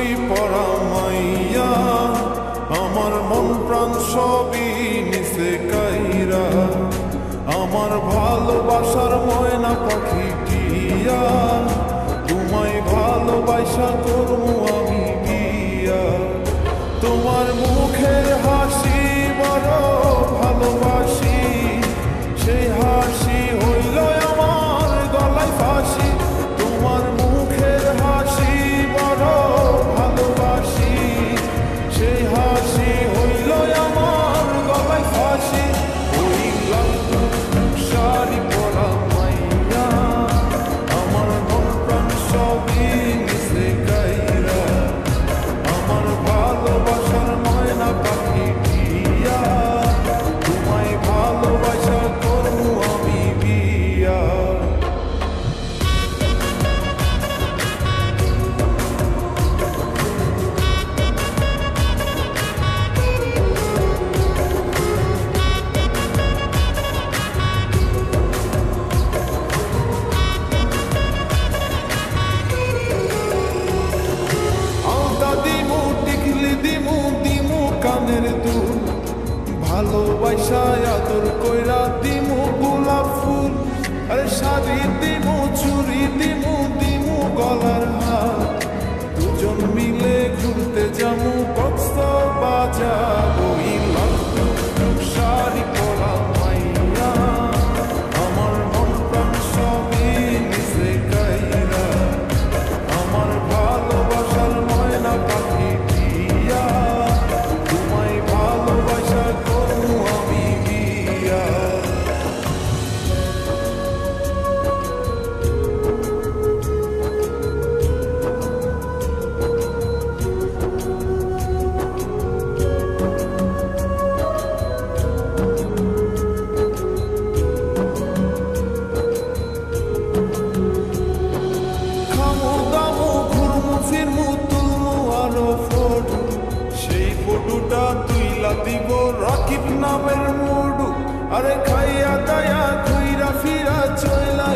শাড়ি পরা মাইয়া আমার মন প্রাণ সবই নিছে কাইরা আমার ভালোবাসার ময়না পাখি টিয়া তোমায় ভালোবাসা করবো আমি বিয়া তোমার মুখের হাসি বড় ভালোবাসি সেই হাসি হইল আমার গলায় ফাঁসি তোমার মুখের হাসি বড় ভালোবাসি সেই হাসি হইল আমার গলায় ফাঁসি ওই লাল শাড়ি পরা মাইয়া আমার মন প্রাণ সবই নিছে কাইরা আমার ভালোবাসার ময়না পাখি টিয়া তোমায় ভালোবাসা করবো আমি বিয়া কানের দুল ভালোবাসা আদর কইরা দিমু গোলাপ ফুল আরে শাড়ি দিমু চুড়ি দিমু দিমু গলার হার দুজন মিলে ঘুরতে যামু কক্সবাজার ওই লাল শাড়ি পরা মাইয়া আমার মন প্রাণ সবই নিছে কাইরা আমার ভালোবাসার ময়না পাখি টিয়া ভালোবাসা করবো আমি বিয়া খামু দামু ঘুরমু ফিরমু তুলমু আরো ফটো সেই ফটোটা তুইলা দিব রাকিব নামের মুডু আরে খাইয়া দায়া ঘুইরা ফিরা চইলা